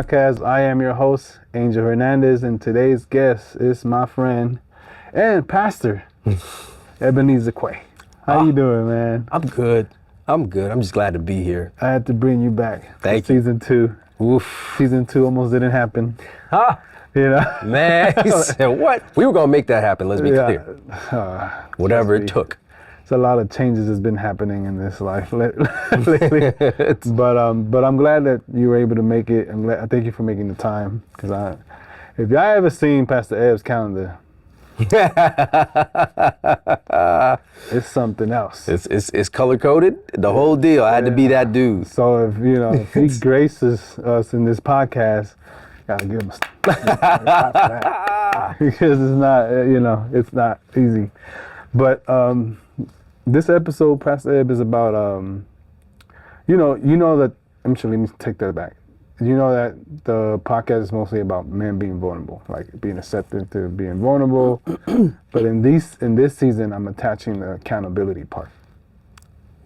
podcast. I am your host, Angel Hernandez, and today's guest is my friend and pastor, Ebenezer Quay. How you doing, man? I'm good. I'm just glad to be here. I had to bring you back. Thank you. Season 2. Oof. Season 2 almost didn't happen. Huh? You know? Man, he said, what? We were going to make that happen, let's be clear. Whatever it took. It's a lot of changes that's been happening in this life lately. but I'm glad that you were able to make it. I thank you for making the time. Because if y'all ever seen Pastor Eb's calendar, it's something else. It's color coded, the whole deal. I had to be that dude. So if he graces us in this podcast, gotta give him a because it's not easy. But this episode, Pastor Eb, is about that. Let me take that back. You know that the podcast is mostly about men being vulnerable, like being accepted to being vulnerable. But in this season, I'm attaching the accountability part.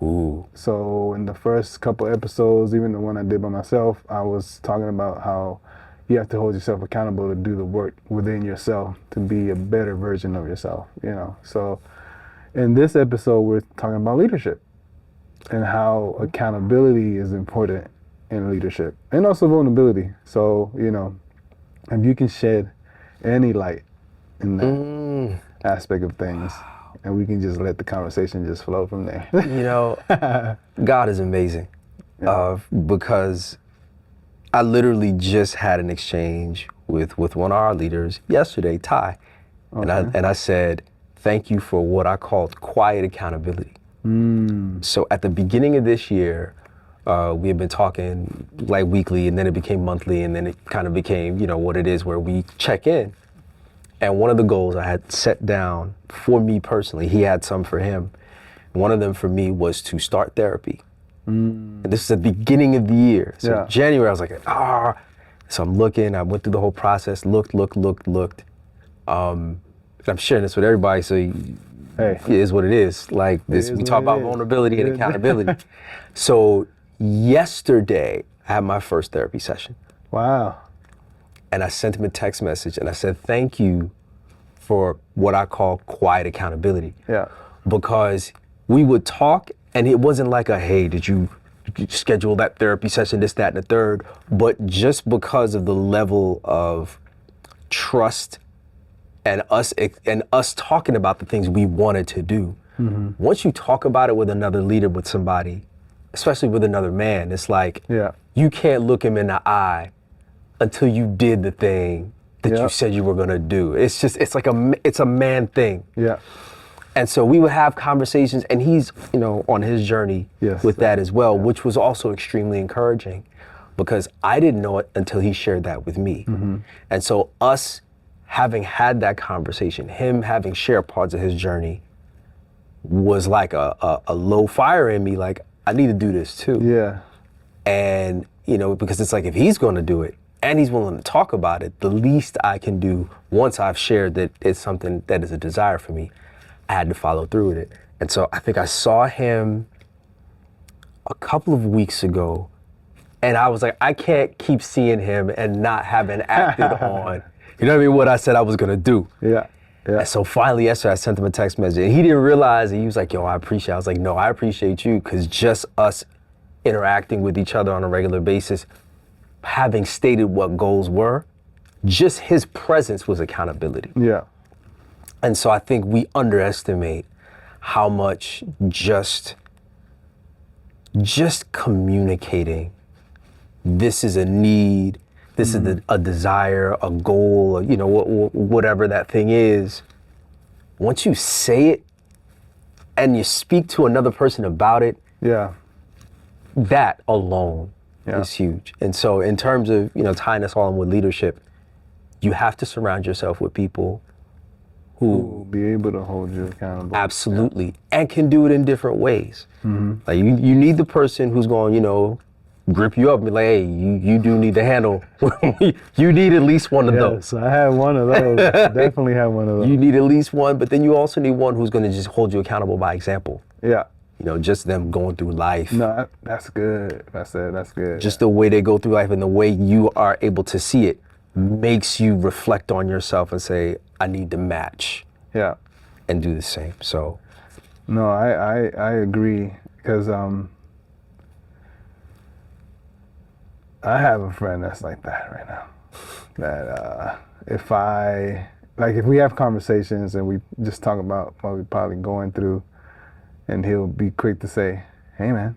Ooh. So in the first couple episodes, even the one I did by myself, I was talking about how you have to hold yourself accountable to do the work within yourself to be a better version of yourself. So in this episode, we're talking about leadership and how accountability is important in leadership and also vulnerability. So, if you can shed any light in that aspect of things, and we can just let the conversation just flow from there. God is amazing. Because I literally just had an exchange with one of our leaders yesterday, Ty. Okay. And I said, thank you for what I called quiet accountability. So at the beginning of this year, we had been talking like weekly, and then it became monthly, and then it kind of became, what it is where we check in. And one of the goals I had set down for me personally, he had some for him. One of them for me was to start therapy. And this is the beginning of the year. So January, I was like, So I'm looking, I went through the whole process, looked. I'm sharing this with everybody, so it is what it is. Like this, we talk about vulnerability and accountability. So yesterday, I had my first therapy session. Wow. And I sent him a text message and I said, thank you for what I call quiet accountability. Yeah. Because we would talk and it wasn't like hey, did you schedule that therapy session, this, that, and the third, but just because of the level of trust and us talking about the things we wanted to do. Once you talk about it with another leader, with somebody, especially with another man, it's like you can't look him in the eye until you did the thing that you said you were gonna do. It's a man thing. Yeah. And so we would have conversations, and he's, on his journey with that as well, which was also extremely encouraging because I didn't know it until he shared that with me. And so us having had that conversation, him having shared parts of his journey was like a low fire in me, like I need to do this too. Yeah. And, because it's like if he's gonna do it and he's willing to talk about it, the least I can do once I've shared that it's something that is a desire for me, I had to follow through with it. And so I think I saw him a couple of weeks ago and I was like, I can't keep seeing him and not having acted on, what I said I was gonna do. Yeah. And so finally yesterday I sent him a text message and he didn't realize it. He was like, yo, I appreciate it. I was like, no, I appreciate you because just us interacting with each other on a regular basis, having stated what goals were, just his presence was accountability. Yeah. And so I think we underestimate how much just communicating, this is a need, this is a desire, a goal, whatever that thing is. Once you say it and you speak to another person about it, that alone is huge. And so in terms of, tying us all in with leadership, you have to surround yourself with people who will be able to hold you accountable. Absolutely. And can do it in different ways. Like you need the person who's going, grip you up and be like, hey, you do need to handle, you need at least one of those. I had one of those. Definitely had one of those. You need at least one, but then you also need one who's going to just hold you accountable by example. Yeah. just them going through life. No, that's good. That's good. Just the way they go through life and the way you are able to see it makes you reflect on yourself and say, I need to match Yeah. and do the same. So, No, I agree, because I have a friend that's like that right now. That if we have conversations and we just talk about what we're probably going through, and he'll be quick to say, "Hey man,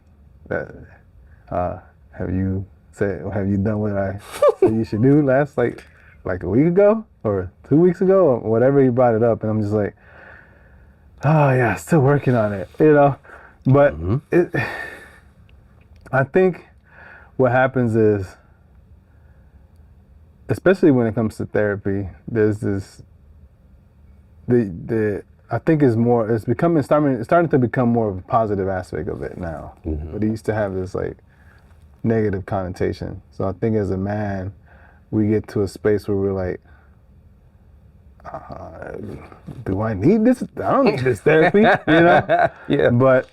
have you done what I said you should do last like a week ago or 2 weeks ago or whatever?" He brought it up, and I'm just like, "Oh yeah, still working on it," But I think what happens is, especially when it comes to therapy, there's this I think it's starting to become more of a positive aspect of it now. But it used to have this like negative connotation. So I think as a man, we get to a space where we're like, do I need this? I don't need this therapy, yeah. But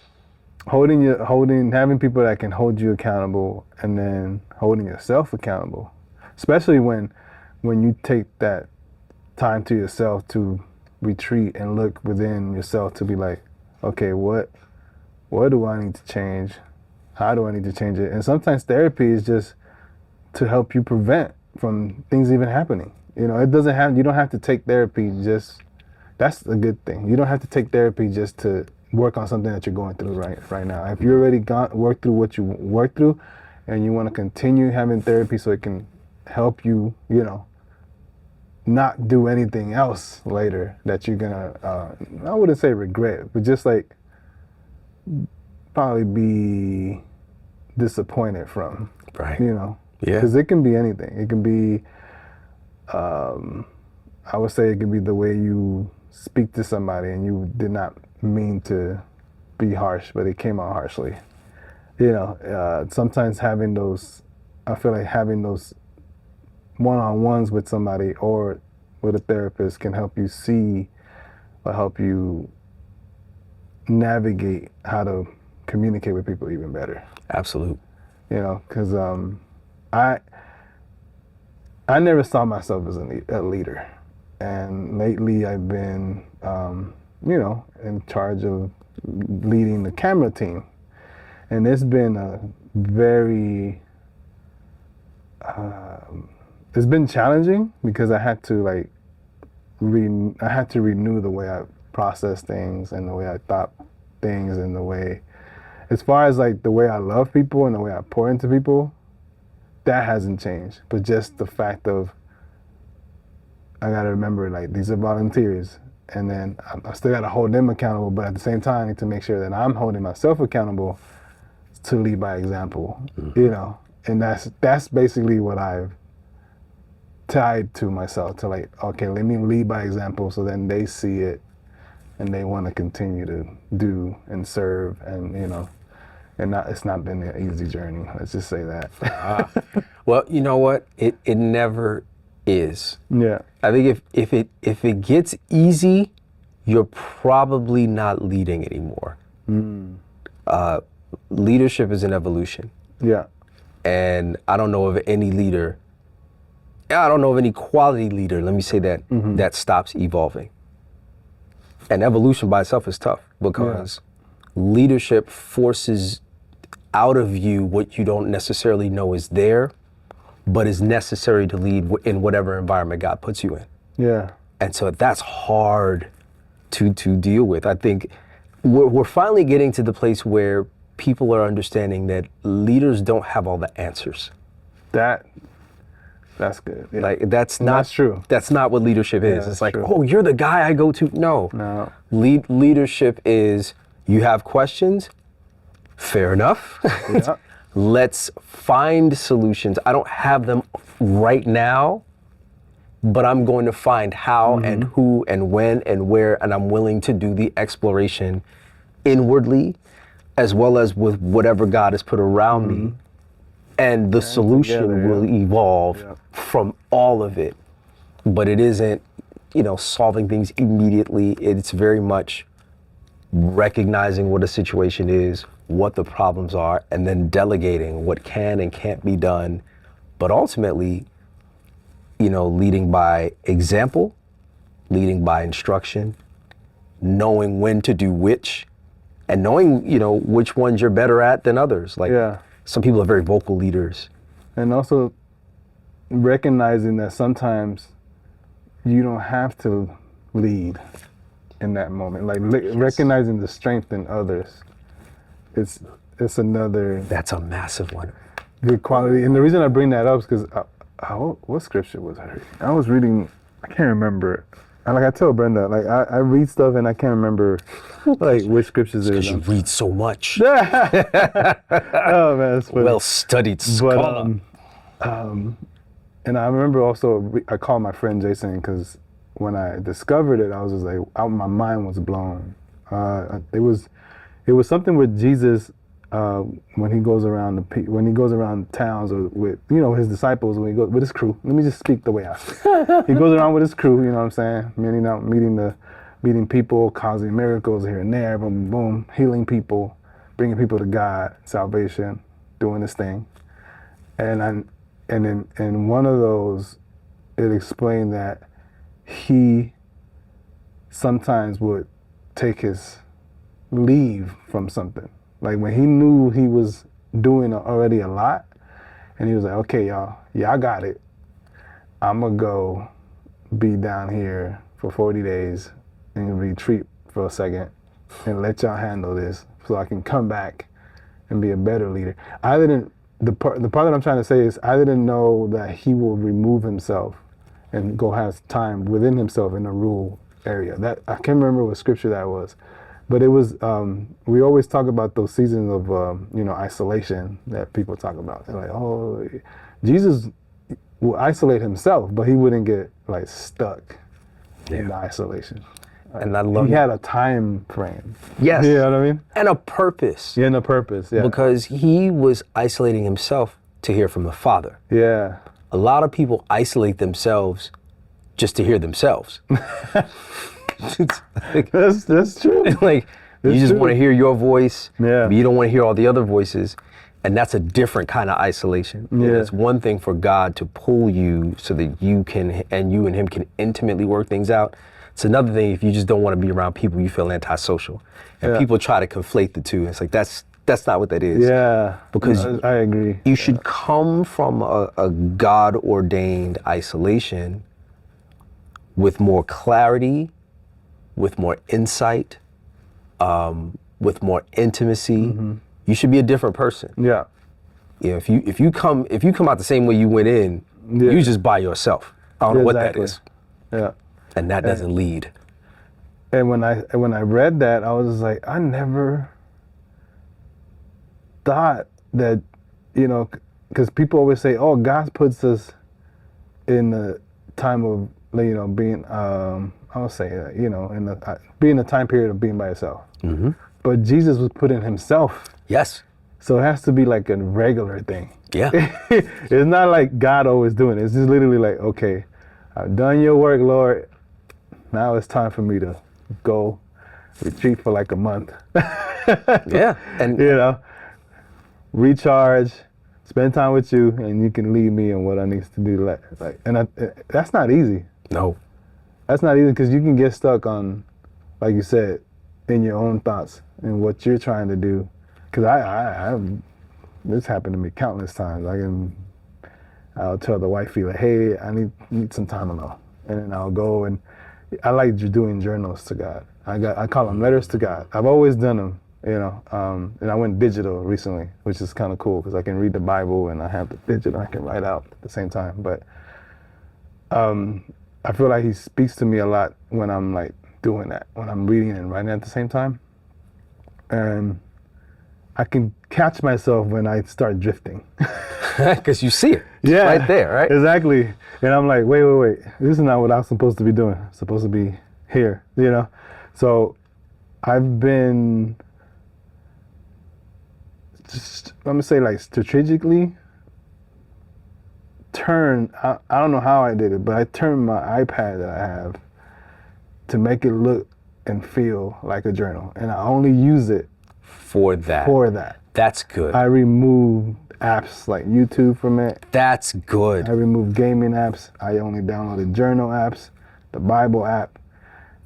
having people that can hold you accountable, and then holding yourself accountable, especially when you take that time to yourself to retreat and look within yourself to be like, okay, what do I need to change? How do I need to change it? And sometimes therapy is just to help you prevent from things even happening. You don't have to take therapy that's a good thing. You don't have to take therapy just to work on something that you're going through right now. If you already worked through what you worked through, and you want to continue having therapy so it can help you, not do anything else later that you're gonna, I wouldn't say regret, but just like probably be disappointed from. Right. Yeah. Because it can be anything. It can be, I would say it could be the way you speak to somebody and you did not mean to be harsh, but it came out harshly. Sometimes I feel like having those one-on-ones with somebody or with a therapist can help you see or help you navigate how to communicate with people even better. Absolute. Because I never saw myself as a leader, and lately I've been in charge of leading the camera team, and it's been a very it's been challenging because I had to renew the way I process things and the way I thought things and the way, as far as like the way I love people and the way I pour into people, that hasn't changed. But just the fact of, I gotta remember, like, these are volunteers, and then I still gotta hold them accountable, but at the same time I need to make sure that I'm holding myself accountable to lead by example, and that's basically what I've tied to myself, to like, okay, let me lead by example, so then they see it and they want to continue to do and serve, and it's not been an easy journey. Let's just say that. Well, you know what? It never is. Yeah. I think if it gets easy, you're probably not leading anymore. Leadership is an evolution. Yeah. And I don't know of any leader, I don't know of any quality leader, let me say that, that stops evolving. And evolution by itself is tough because leadership forces out of you what you don't necessarily know is there, but is necessary to lead in whatever environment God puts you in. Yeah. And so that's hard to deal with. I think we're finally getting to the place where people are understanding that leaders don't have all the answers. That's good. Yeah. Like that's true. That's not what leadership is. Yeah, it's like, true. oh, you're the guy I go to. No. Leadership is, you have questions. Fair enough. Yeah. Let's find solutions. I don't have them right now, but I'm going to find how and who and when and where, and I'm willing to do the exploration inwardly as well as with whatever God has put around me. And the solution together, will evolve from all of it. But it isn't, solving things immediately. It's very much recognizing what a situation is, what the problems are, and then delegating what can and can't be done, but ultimately, leading by example, leading by instruction, knowing when to do which, and knowing, which ones you're better at than others. Like, some people are very vocal leaders. And also recognizing that sometimes you don't have to lead in that moment. Like recognizing the strength in others. It's another. That's a massive one. Good quality. And the reason I bring that up is because what scripture was I reading? I was reading, I can't remember. And like I tell Brenda, like I read stuff and I can't remember like which scriptures it is. Because you read so much. Oh man, that's funny. Well studied scholar. And I remember also I called my friend Jason because when I discovered it, I was just like, my mind was blown. It was something with Jesus when he goes around towns or with his disciples, when he goes with his crew. Let me just speak the way I speak. He goes around with his crew, you know what I'm saying, meeting people, causing miracles here and there, boom, boom, healing people, bringing people to God, salvation, doing this thing. And in one of those, it explained that he sometimes would take his leave from something. Like when he knew he was doing already a lot, and he was like, okay, y'all got it. I'm gonna go be down here for 40 days and retreat for a second and let y'all handle this so I can come back and be a better leader. The part that I'm trying to say is I didn't know that he will remove himself and go have time within himself in a rural area. That I can't remember what scripture that was. But it was, we always talk about those seasons of, isolation that people talk about. They're like, oh, Jesus will isolate himself, but he wouldn't get like stuck in the isolation. And I love he had a time frame. Yes. You know what I mean? And a purpose. Yeah, and a purpose, yeah. Because he was isolating himself to hear from the Father. Yeah. A lot of people isolate themselves just to hear themselves. That's true. Like you just want to hear your voice, but you don't want to hear all the other voices, and that's a different kind of isolation. Yeah. It's one thing for God to pull you so that you and him can intimately work things out. It's another thing if you just don't want to be around people you feel antisocial, and people try to conflate the two. It's like that's not what that is. Yeah, because I agree. You should come from a God-ordained isolation with more clarity, with more insight, with more intimacy. Mm-hmm. You should be a different person. Yeah. If you come out the same way you went in, you just by yourself. I don't know what that is. Yeah. And that doesn't lead. And when I read that, I was just like, I never thought that, because people always say, oh, God puts us in the time of, being, I would say, being a time period of being by yourself. Mm-hmm. But Jesus was put in himself. Yes. So it has to be like a regular thing. Yeah. It's not like God always doing it. It's just literally like, okay, I've done your work, Lord. Now it's time for me to go retreat for like a month. Yeah. And recharge, spend time with you, and you can lead me in what I need to do. That's not easy. No. That's not easy because you can get stuck on, like you said, in your own thoughts and what you're trying to do. Because this happened to me countless times. I'll tell the wifey, like, hey, I need some time alone. And then I'll go and I like doing journals to God. I call them letters to God. I've always done them, and I went digital recently, which is kind of cool because I can read the Bible and I have the digital I can write out at the same time. But I feel like he speaks to me a lot when I'm like doing that, when I'm reading and writing at the same time. And I can catch myself when I start drifting. Because you see it. Yeah. Right there, right? Exactly. And I'm like, wait. This is not what I'm supposed to be doing. I'm supposed to be here, So I've been, I'm going to say like strategically I don't know how I did it, but I turned my iPad that I have to make it look and feel like a journal. And I only use it For that. for that. That's good. I removed apps like YouTube from it. That's good. I removed gaming apps. I only downloaded journal apps, the Bible app,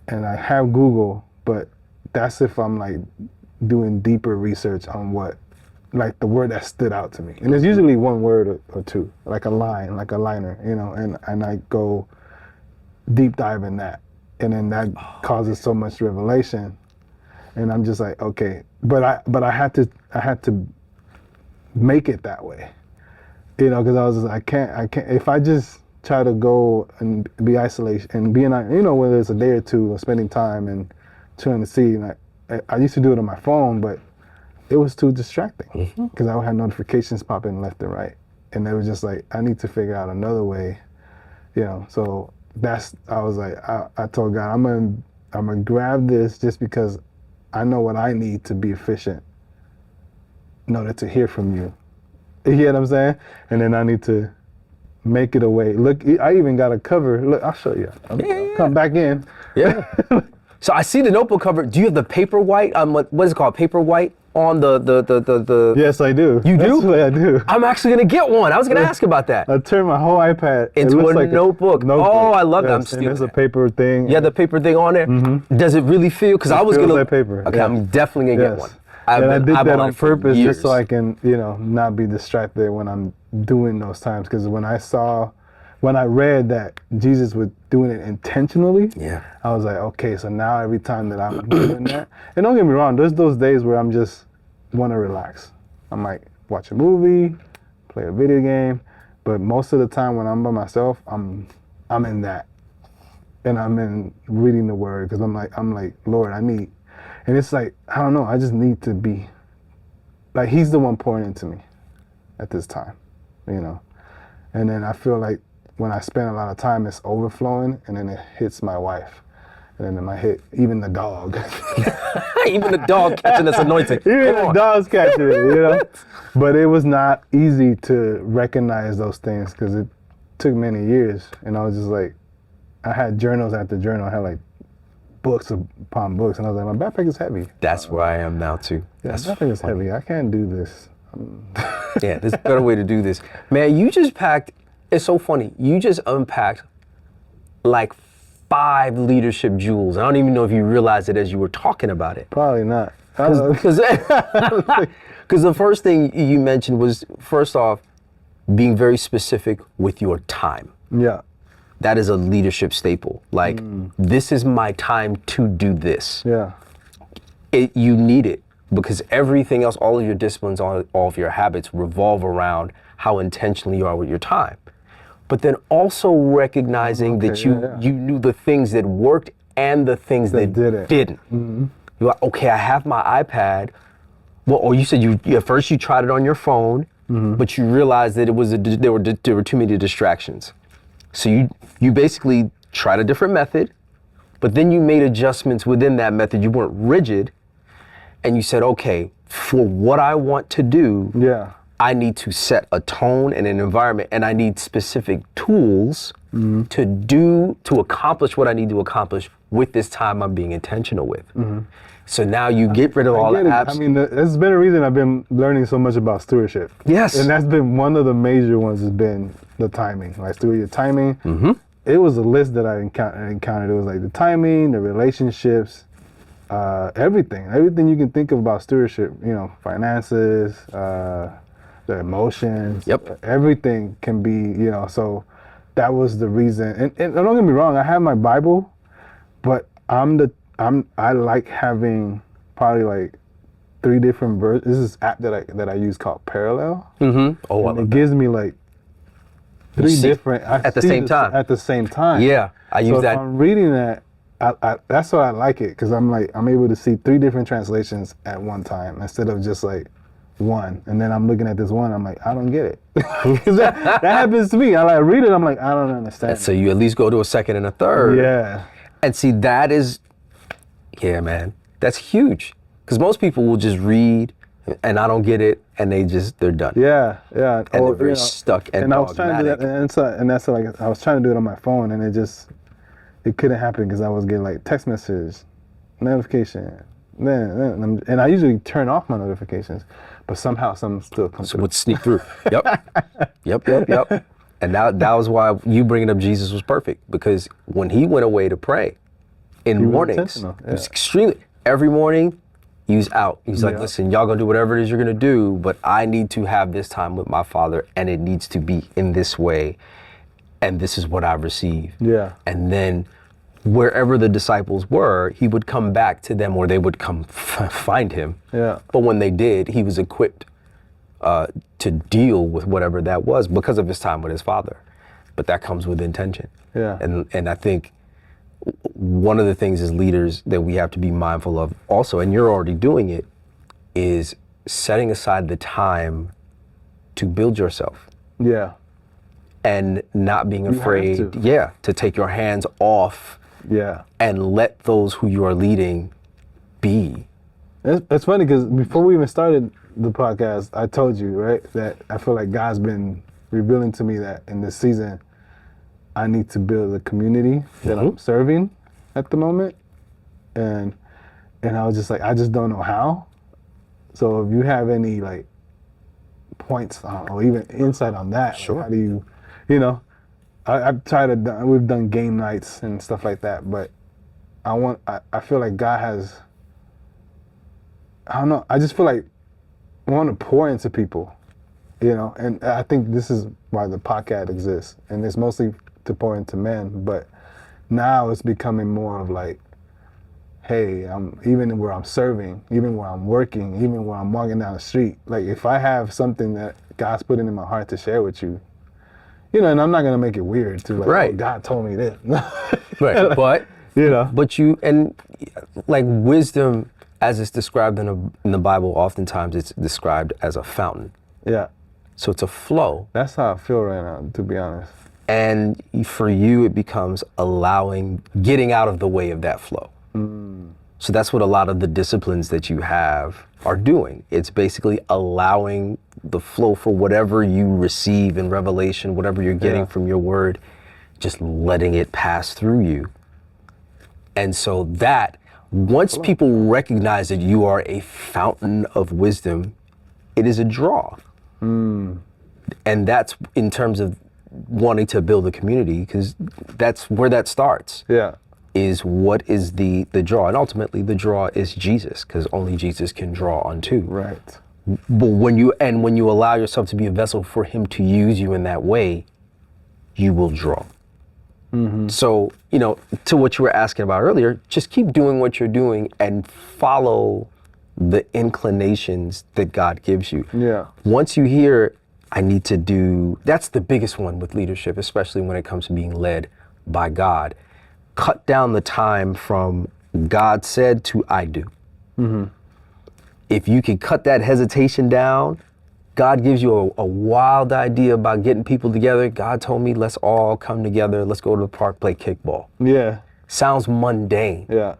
and I have Google, but that's if I'm like doing deeper research on what, like the word that stood out to me. And it's usually one word or two, like a line, like a liner, you know, and I go deep dive in that. And then that causes so much revelation. And I'm just like, okay, but I had to make it that way, you know, because I was just, I can't, if I just try to go and be isolation and being, you know, whether it's a day or two of spending time and trying to see, and I used to do it on my phone, but it was too distracting because I would have notifications popping left and right. And it was just like, I need to figure out another way, you know, so I was like, I told God, I'm gonna grab this just because I know what I need to be efficient in order to hear from you. You get what I'm saying? And then I need to make it a way. Look, I even got a cover. Look, I'll show you. Come back in. Yeah. So I see the notebook cover. Do you have the paper white? What is it called? Paper white on the. Yes, I do. You do? Actually, I do. I'm actually gonna get one. I was gonna ask about that. I turned my whole iPad Into it looks a like notebook. Oh, I love that. I'm and stealing there's a that. paper thing. Yeah, the paper thing on there. Does it really feel? Because I was feels gonna. like paper. Okay, Yeah. I'm definitely gonna get one. And I did I've that wanted on it for purpose just so years. I can, you know, not be distracted when I'm doing those times. Because when I read that Jesus was doing it intentionally, Yeah. I was like, okay, so now every time that I'm doing that, and don't get me wrong, there's those days where I'm just want to relax. I might watch a movie, play a video game, but most of the time when I'm by myself, I'm in that, and I'm in reading the Word because I'm like, Lord, I need. And it's like, I don't know, I just need to be, like, he's the one pouring into me at this time, you know? And then I feel like when I spend a lot of time, it's overflowing, and then it hits my wife. And then it might hit even the dog. Even the dog catching this anointing. Even Come the on. dog's catching it, you know? But it was not easy to recognize those things because it took many years. And I was just like, I had journals after journal. I had like books upon books, and I was like, my backpack is heavy. That's where I am now too. Yeah, That's my backpack is heavy. I can't do this. Yeah, there's a better way to do this. Man, you just packed, it's so funny. You just unpacked like 5 leadership jewels. I don't even know if you realized it as you were talking about it. Probably not. Because the first thing you mentioned was, first off, being very specific with your time. Yeah. That is a leadership staple. Like, this is my time to do this. Yeah. You need it because everything else, all of your disciplines, all of your habits revolve around how intentional you are with your time. But then also recognizing that you knew the things that worked and the things that didn't. You're like, okay, I have my iPad. Well, or you said at first you tried it on your phone, but you realized that there were too many distractions. So you basically tried a different method, but then you made adjustments within that method. You weren't rigid, and you said, okay, for what I want to do, I need to set a tone and an environment, and I need specific tools to accomplish what I need to accomplish with this time I'm being intentional with. So now you get rid of all the apps. I mean, there's been a reason I've been learning so much about stewardship. Yes. And that's been one of the major ones has been the timing. Like steward your timing. It was a list that I encountered. It was like the timing, the relationships, everything you can think of about stewardship, you know, finances, the emotions. Yep. Everything can be, you know, so that was the reason. And don't get me wrong, I have my Bible, but I like having probably like 3 different versions. This is app that I use called Parallel. Oh, And it gives me like 3 different at the same time. At the same time. Yeah, I use that. If I'm reading that, that's why I like it because I'm able to see 3 different translations at one time instead of just like one. And then I'm looking at this one, I'm like, I don't get it. 'Cause that happens to me. I like read it, I'm like, I don't understand. So you at least go to a second and a third. Yeah. And see, that is, yeah, man, that's huge. Because most people will just read and I don't get it, and they're done. Yeah. And they're very stuck and I was trying to do that, and that's like I was trying to do it on my phone, and it couldn't happen because I was getting like text messages notification. Then, and I usually turn off my notifications, but somehow some still come So through. would sneak through. Yep. And that was why you bringing up Jesus was perfect, because when he went away to pray in was mornings, intentional, it was extremely, every morning he was out. He's like, Yeah. listen, y'all gonna do whatever it is you're gonna do, but I need to have this time with my Father, and it needs to be in this way, and this is what I receive. Yeah. And then wherever the disciples were, he would come back to them, or they would come find him. Yeah. But when they did, he was equipped to deal with whatever that was because of his time with his Father. But that comes with intention. Yeah. And I think one of the things as leaders that we have to be mindful of also, and you're already doing it, is setting aside the time to build yourself Yeah. and not being have afraid, to. to take your hands off Yeah. and let those who you are leading be. It's funny because before we even started the podcast, I told you, right, that I feel like God's been revealing to me that in this season, I need to build a community that I'm serving at the moment. And I was just like, I just don't know how. So if you have any like points on, or even insight on that, Sure. like, how do you know, I've tried to, we've done game nights and stuff like that, but I feel like God has, I don't know, I just feel like I want to pour into people, and I think this is why the podcast exists, and it's mostly to pour into men, but now it's becoming more of like, hey, even where I'm serving, even where I'm working, even where I'm walking down the street, like if I have something that God's putting in my heart to share with you, and I'm not gonna make it weird too, like, Right. oh, God told me this. Right. But But you, and like wisdom, as it's described in the Bible, oftentimes it's described as a fountain. Yeah, So it's a flow. that's how I feel right now, to be honest. And for you, it becomes getting out of the way of that flow. So that's what a lot of the disciplines that you have are doing. It's basically allowing the flow for whatever you receive in revelation, whatever you're getting Yeah. from your word, just letting it pass through you. And so that, once people recognize that you are a fountain of wisdom, it is a draw. And that's in terms of wanting to build a community, because that's where that starts. Yeah. Is what is the draw, and ultimately the draw is Jesus, because only Jesus can draw unto. Right. But when you allow yourself to be a vessel for him to use you in that way, you will draw. So, to what you were asking about earlier, just keep doing what you're doing and follow the inclinations that God gives you. Yeah. Once you hear, I need to do, that's the biggest one with leadership, especially when it comes to being led by God. Cut down the time from God said to I do. If you can cut that hesitation down, God gives you a wild idea about getting people together. God told me, let's all come together. Let's go to the park, play kickball. Yeah. Sounds mundane, Yeah.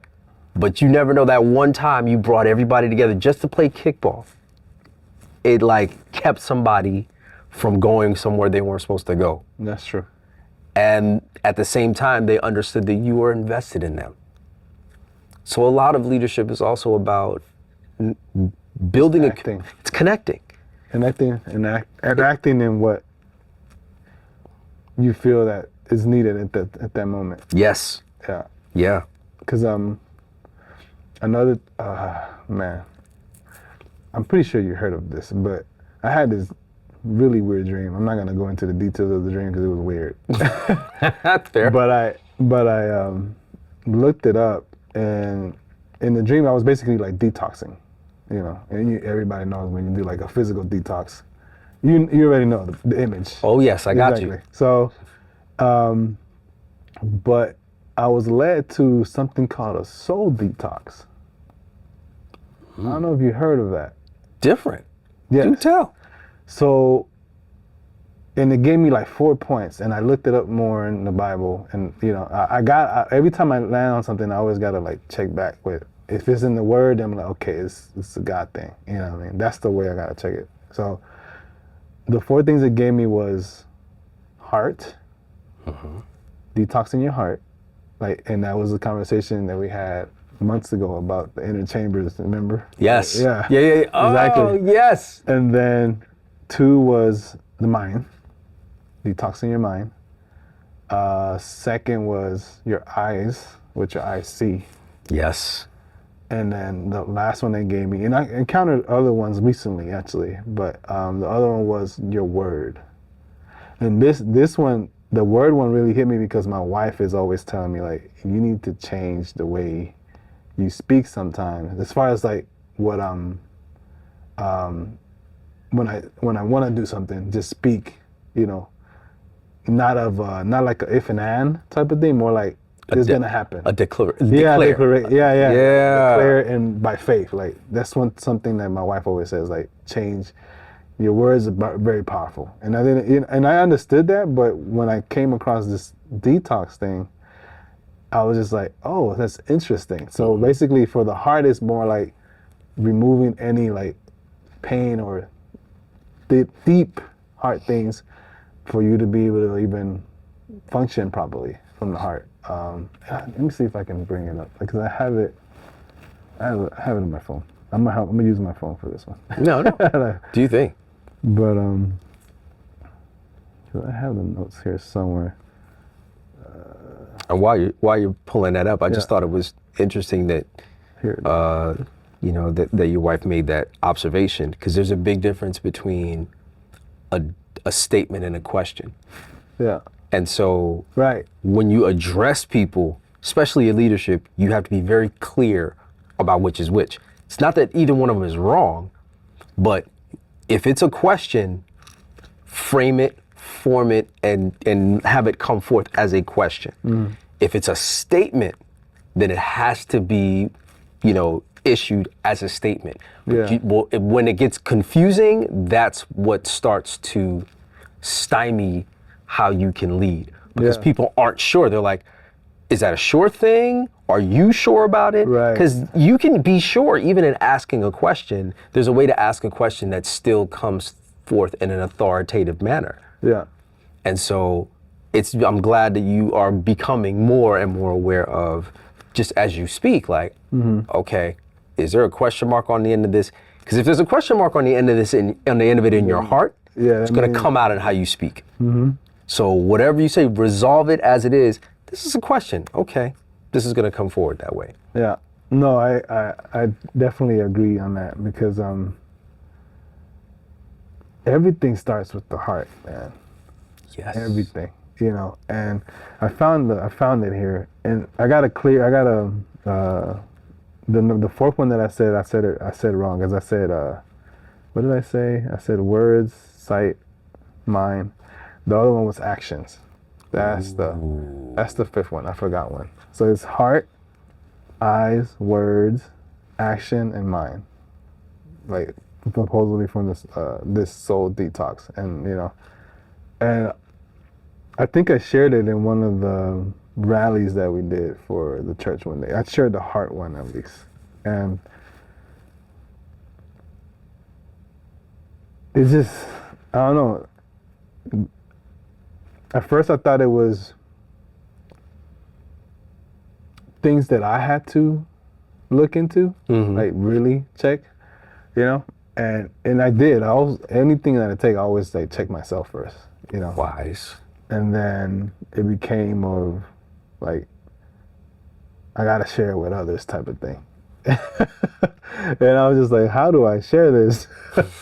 but you never know that one time you brought everybody together just to play kickball. It kept somebody from going somewhere they weren't supposed to go. That's true. And at the same time, they understood that you were invested in them. So a lot of leadership is also about building Acting. it's connecting. Connecting and acting in what you feel that is needed at that moment. Yes. Yeah. Yeah. Because another man, I'm pretty sure you heard of this, but I had this really weird dream. I'm not gonna go into the details of the dream because it was weird. That's fair. But I looked it up, and in the dream I was basically like detoxing, and everybody knows when you do like a physical detox, you already know the image. Oh yes, I got you. So, but I was led to something called a soul detox. I don't know if you heard of that. Different. Yes. Do tell. So, and it gave me like 4 points, and I looked it up more in the Bible, and every time I land on something, I always gotta check back with, if it's in the Word, I'm like, okay, it's a God thing, you know what I mean? That's the way I gotta check it. So, the 4 things it gave me was heart, detoxing your heart, and that was a conversation that we had months ago about the inner chambers. Remember? Yes. Yeah. Yeah. Oh, Exactly. yes. And then 2 was the mind, detoxing your mind. Second was your eyes, what your eyes see. Yes. And then the last one they gave me, and I encountered other ones recently actually, but the other one was your word. And this one, the word one really hit me because my wife is always telling me like, you need to change the way you speak sometimes. As far as like what when I want to do something, just speak, you know, not like a if and and type of thing, more like it's gonna happen. Declare. Yeah, Yeah. declare and by faith. Like that's something that my wife always says. Like change. Your words are very powerful, and I didn't, and I understood that. But when I came across this detox thing, I was just like, oh, that's interesting. So basically, for the heart, it's more like removing any like pain or deep heart things for you to be able to even function properly from the heart. Let me see if I can bring it up because I have it on my phone. I'm gonna use my phone for this one. No. Do you think? But I have the notes here somewhere. And while you're pulling that up, I just Yeah. thought it was interesting that Here. you know that your wife made that observation, because there's a big difference between a statement and a question. Yeah. And so Right. when you address people, especially in leadership, you have to be very clear about which is which. It's not that either one of them is wrong, but if it's a question, frame it, form it, and have it come forth as a question. If it's a statement, then it has to be, you know, issued as a statement. Yeah. When it gets confusing, that's what starts to stymie how you can lead, because Yeah. people aren't sure. They're like, is that a sure thing? Are you sure about it? Right. Because you can be sure even in asking a question. There's a way to ask a question that still comes forth in an authoritative manner. Yeah. And so I'm glad that you are becoming more and more aware of, just as you speak, like, okay, is there a question mark on the end of this? Because if there's a question mark on the end of this, on the end of it in your heart, Yeah, it's that going to means- come out in how you speak. So whatever you say, resolve it as it is. This is a question. Okay, this is going to come forward that way. Yeah. No, I definitely agree on that because everything starts with the heart, man. Yes. Everything, you know. And I found it here, and the fourth one that I said it wrong, because I said what did I say? I said words, sight, mind. The other one was actions. That's the fifth one. I forgot one. So it's heart, eyes, words, action, and mind. Like supposedly from this soul detox, and you know, and I think I shared it in one of the rallies that we did for the church one day. I shared the heart one at least, and it's just, I don't know. At first I thought it was things that I had to look into, like really check, you know, and I did. Anything that I take, I always like check myself first, you know. Wise. And then it became of like, I gotta share it with others type of thing. And I was just like, how do I share this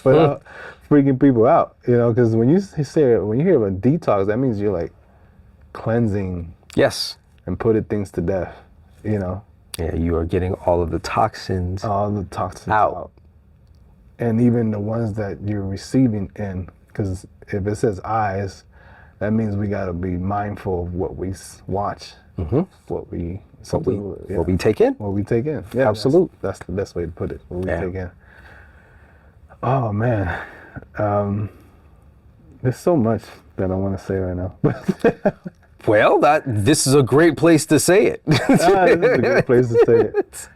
without freaking people out? You know, because when you hear about detox, that means you're like cleansing Yes. and putting things to death, you know. Yeah, you are getting all of the toxins All the toxins Out. out. And even the ones that you're receiving in, because if it says eyes, that means we got to be mindful of what we watch, what we take in. What we take in. Yeah, Absolute. That's the best way to put it. What we Yeah. take in. Oh man, there's so much that I want to say right now. Well, this is a great place to say it. This is a good place to say it.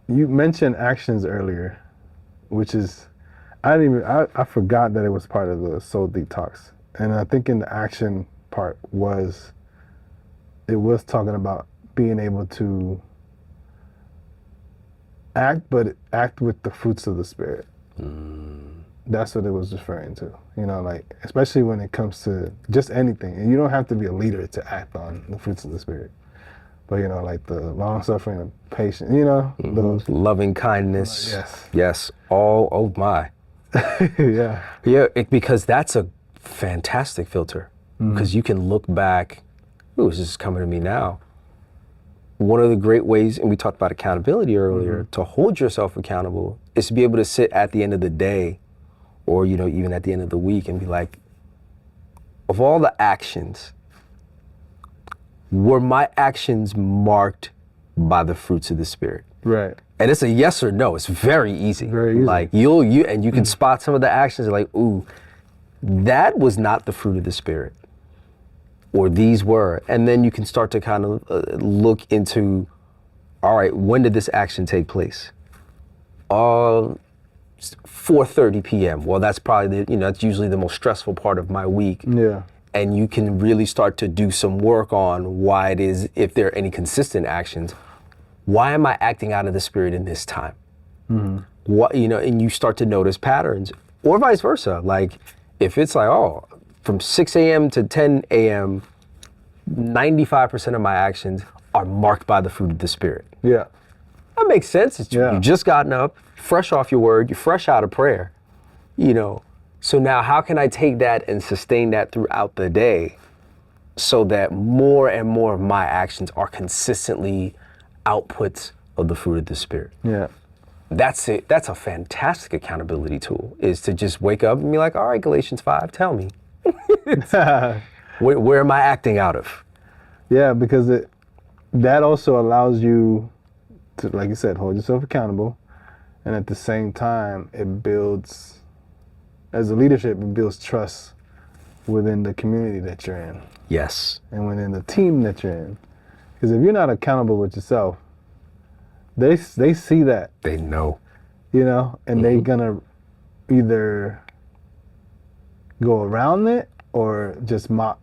You mentioned actions earlier, which is, I forgot that it was part of the soul detox. And I think in the action part it was talking about being able to act, but act with the fruits of the Spirit. That's what it was referring to. You know, like, especially when it comes to just anything. And you don't have to be a leader to act on the fruits of the Spirit. But, you know, like the long suffering and patience, you know, those. Loving kindness. Yes. Yes. All, oh my. Yeah. Yeah, because that's a fantastic filter. Because you can look back, ooh, this is coming to me now. One of the great ways, and we talked about accountability earlier, to hold yourself accountable is to be able to sit at the end of the day, or, you know, even at the end of the week, and be like, of all the actions, were my actions marked by the fruits of the Spirit? Right. And it's a yes or no. It's very easy. Very easy. Like you can spot some of the actions like, ooh, that was not the fruit of the Spirit, or these were. And then you can start to kind of look into, all right, when did this action take place? 4:30 p.m. Well, that's probably that's usually the most stressful part of my week. Yeah. And you can really start to do some work on why it is, if there are any consistent actions, why am I acting out of the Spirit in this time? What, and you start to notice patterns, or vice versa. Like if it's like, oh, from 6 a.m. to 10 a.m., 95% of my actions are marked by the fruit of the Spirit. Yeah. That makes sense. Yeah. You've just gotten up, fresh off your word, you're fresh out of prayer, So now how can I take that and sustain that throughout the day so that more and more of my actions are consistently outputs of the fruit of the Spirit? Yeah. That's it. That's a fantastic accountability tool, is to just wake up and be like, all right, Galatians 5, tell me. Where am I acting out of? Yeah, because that also allows you to, like you said, hold yourself accountable. And at the same time, it builds, as a leadership, it builds trust within the community that you're in Yes. and within the team that you're in. Because if you're not accountable with yourself, they see that, They know. and they're gonna either go around it or just mock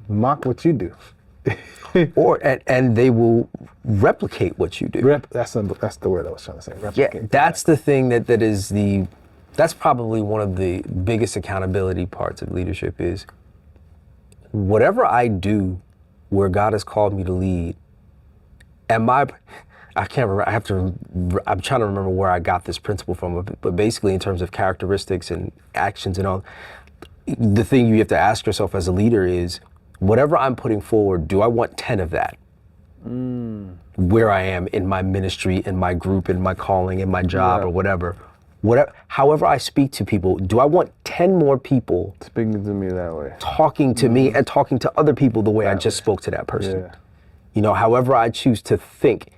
what you do. And they will replicate what you do. That's the word I was trying to say. Yeah, Replicate. that's the thing that's probably one of the biggest accountability parts of leadership is whatever I do where God has called me to lead, I can't remember, I'm trying to remember where I got this principle from, but basically in terms of characteristics and actions and all, the thing you have to ask yourself as a leader is, whatever I'm putting forward, do I want 10 of that? Where I am in my ministry, in my group, in my calling, in my job, or whatever. However I speak to people, do I want 10 more people Speaking to me that way. talking to me and talking to other people the way I just spoke to that person? Yeah. However I choose to think,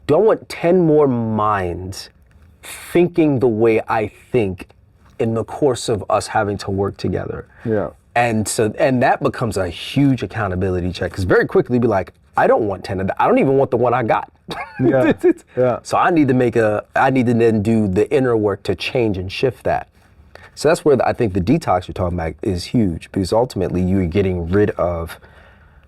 do I want 10 more minds thinking the way I think in the course of us having to work together? Yeah. And that becomes a huge accountability check, because very quickly be like, I don't want 10 of that. I don't even want the one I got. Yeah. Yeah. So I need to then do the inner work to change and shift that. So that's where I think the detox you're talking about is huge, because ultimately you're getting rid of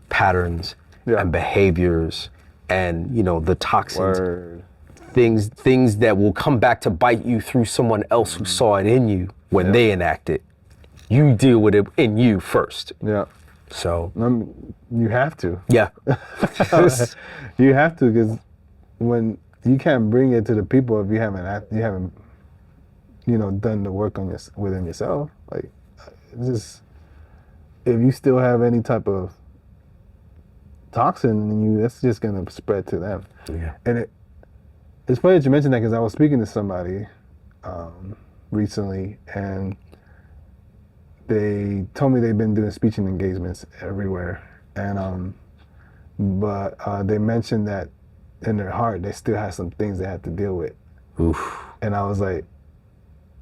patterns and behaviors and, the toxins, things that will come back to bite you through someone else who saw it in you when they enact it. You deal with it in you first. Yeah. So You have to. yeah. You have to, because when you can't bring it to the people if you haven't done the work on within yourself. Like, just if you still have any type of toxin in you, that's just gonna spread to them. Yeah. And it's funny that you mentioned that, because I was speaking to somebody recently, and they told me they've been doing speaking engagements everywhere, and but they mentioned that in their heart they still have some things they have to deal with. Oof. And I was like,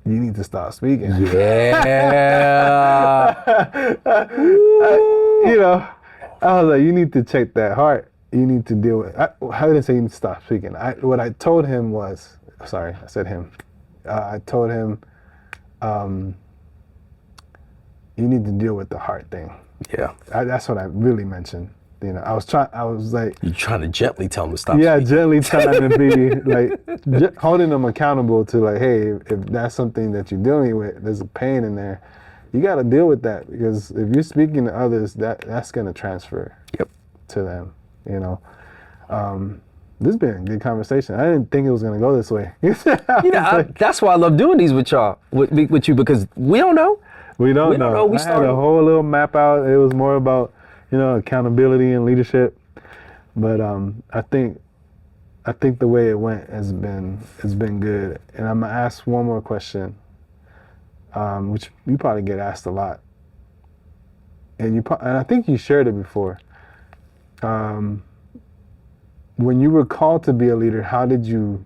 you need to stop speaking. Yeah. I was like, you need to check that heart. You need to deal with. I didn't say you need to stop speaking. What I told him was, sorry, I said him. I told him, you need to deal with the heart thing. Yeah. That's what I really mentioned. You know, I was like, You're trying to gently tell them to stop. yeah, speaking. gently trying to be like holding them accountable to like, hey, if that's something that you're dealing with, there's a pain in there. You got to deal with that, because if you're speaking to others, that's going to transfer Yep. to them. You know, this has been a good conversation. I didn't think it was going to go this way. That's why I love doing these with y'all, with you, because we don't know. We don't know. We I had started. a whole little map out. It was more about, accountability and leadership. But I think the way it went has been good. And I'm gonna ask one more question, which you probably get asked a lot. And I think you shared it before. When you were called to be a leader, how did you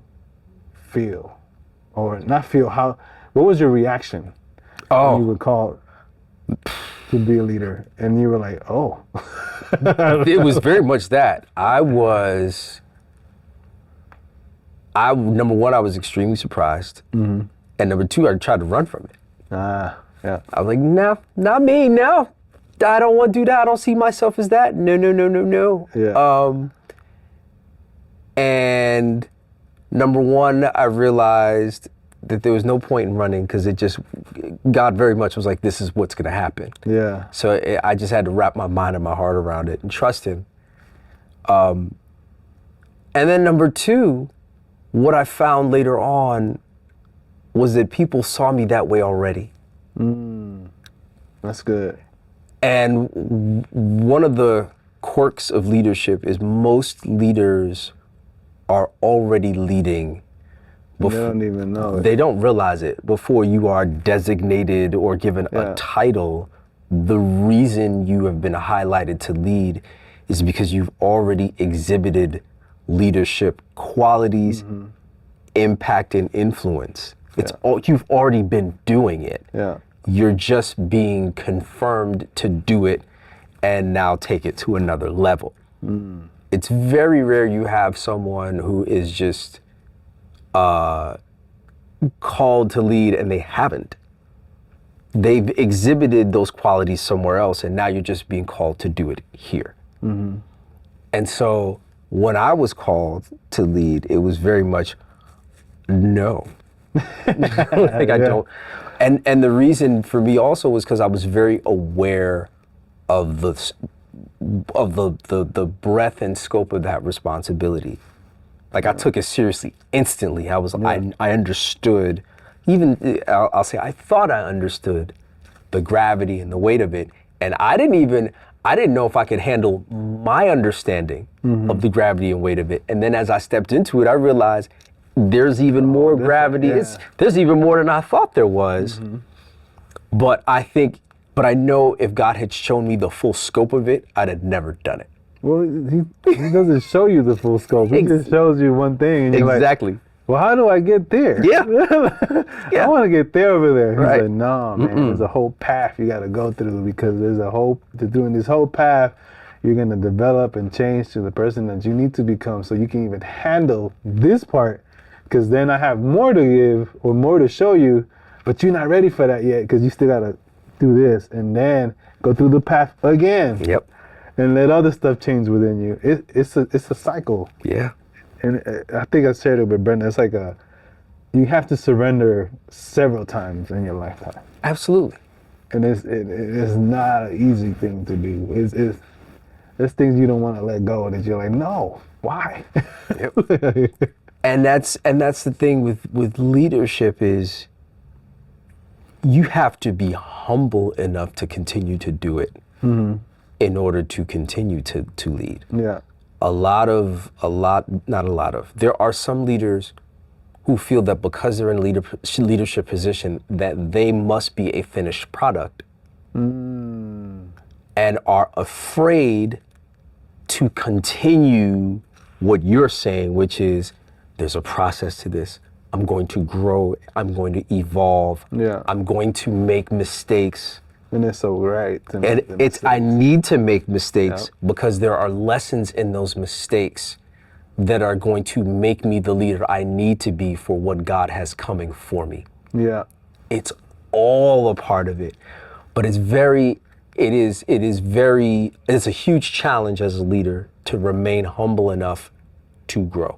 feel? Or not feel, what was your reaction? When you were called to be a leader, and you were like, oh. It was very much that. Number one, I was extremely surprised. Mm-hmm. And number two, I tried to run from it. Yeah. I was like, no, not me, no. I don't want to do that. I don't see myself as that. No. Yeah. And number one, I realized that there was no point in running, because God very much was like, this is what's going to happen. Yeah. So I just had to wrap my mind and my heart around it and trust him. And then number two, what I found later on was that people saw me that way already. That's good. And one of the quirks of leadership is most leaders are already leading. They don't even know it. They don't realize it before you are designated or given a title. The reason you have been highlighted to lead is because you've already exhibited leadership qualities, impact, and influence. You've already been doing it. Yeah. You're just being confirmed to do it and now take it to another level. It's very rare you have someone who is just called to lead and they haven't. They've exhibited those qualities somewhere else, and now you're just being called to do it here. And so when I was called to lead, it was very much no. I don't. And the reason for me also was because I was very aware of the breadth and scope of that responsibility. Like, I took it seriously instantly. I understood, I'll say I thought I understood the gravity and the weight of it. And I didn't know if I could handle my understanding of the gravity and weight of it. And then as I stepped into it, I realized there's even more gravity. Yeah. There's even more than I thought there was. But I know if God had shown me the full scope of it, I'd have never done it. Well, he doesn't show you the full scope. He just shows you one thing, and you're Exactly. like, well, how do I get there? Yeah. I want to get there over there. He's Right. like, no, man, there's a whole path you got to go through, because doing this whole path, you're going to develop and change to the person that you need to become, so you can even handle this part, because then I have more to give or more to show you, but you're not ready for that yet, because you still got to do this and then go through the path again. Yep. And let other stuff change within you. It's a cycle. Yeah. And I think I shared it with Brenda. It's like you have to surrender several times in your lifetime. Absolutely. And it's not an easy thing to do. There's things you don't want to let go that you're like, no, why? Yep. And that's the thing with leadership is you have to be humble enough to continue to do it in order to continue to lead. Yeah. There are some leaders who feel that because they're in leadership position that they must be a finished product and are afraid to continue what you're saying, which is there's a process to this. I'm going to grow. I'm going to evolve. Yeah. I'm going to make mistakes. And it's so right. And I need to make mistakes because there are lessons in those mistakes that are going to make me the leader I need to be for what God has coming for me. Yeah. It's all a part of it, but it's very it's a huge challenge as a leader to remain humble enough to grow.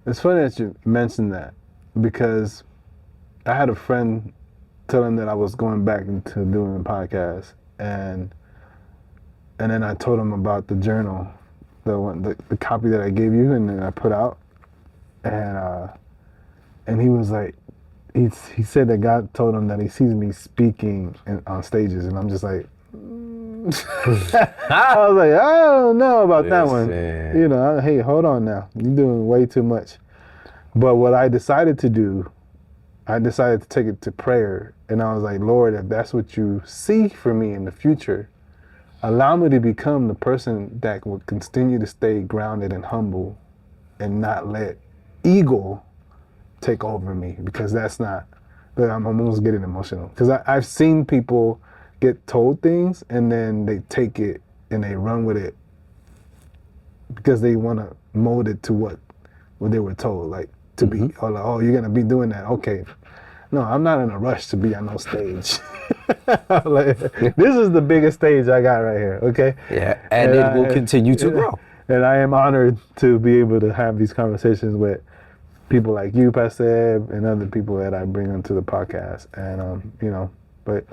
It's funny that you mentioned that, because I had a friend tell him that I was going back into doing a podcast, and then I told him about the journal, the copy that I gave you and then I put out, and he was like, he said that God told him that he sees me speaking on stages, and I'm just like, I was like, I don't know about that one. Listen. You know, hey, hold on now, you're doing way too much. But what I decided to do, I decided to take it to prayer, and I was like, Lord, if that's what you see for me in the future, allow me to become the person that will continue to stay grounded and humble and not let ego take over me, because that's not, I'm almost getting emotional, because I've seen people get told things and then they take it and they run with it because they want to mold it to what they were told, like to be, or like, oh, you're going to be doing that. Okay. No, I'm not in a rush to be on no stage. Like, this is the biggest stage I got right here, okay? Yeah, and it will continue to grow. And I am honored to be able to have these conversations with people like you, Pastor Eb, and other people that I bring onto the podcast. And, you know, but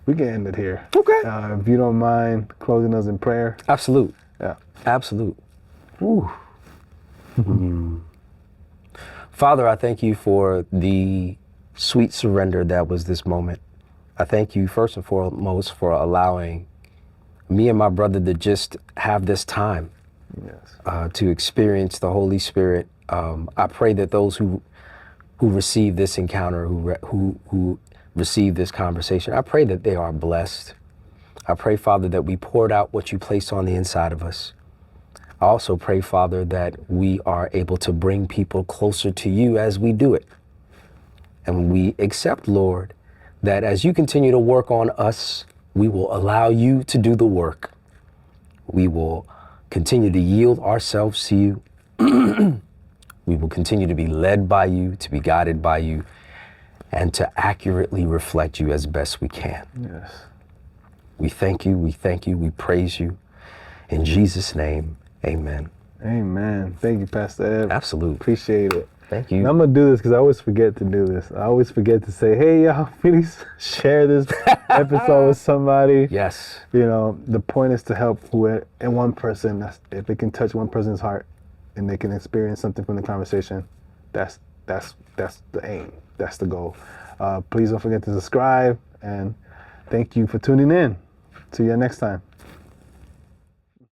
we can end it here. Okay. If you don't mind closing us in prayer. Absolute. Yeah. Absolute. Ooh. Father, I thank you for the sweet surrender that was this moment. I thank you first and foremost for allowing me and my brother to just have this time. Yes. To experience the Holy Spirit. I pray that those who receive this encounter, who receive this conversation, I pray that they are blessed. I pray, Father, that we poured out what you placed on the inside of us. I also pray, Father, that we are able to bring people closer to you as we do it. And we accept, Lord, that as you continue to work on us, we will allow you to do the work. We will continue to yield ourselves to you. We will continue to be led by you, to be guided by you, and to accurately reflect you as best we can. Yes. We thank you, we praise you. In Jesus' name, amen. Amen. Thank you, Pastor Eb. Absolutely. Appreciate it. Thank And you. I'm going to do this because I always forget to do this. I always forget to say, hey, y'all, please share this episode with somebody. Yes. You know, the point is to help and one person. If it can touch one person's heart and they can experience something from the conversation, that's the aim. That's the goal. Please don't forget to subscribe, and thank you for tuning in. See you next time.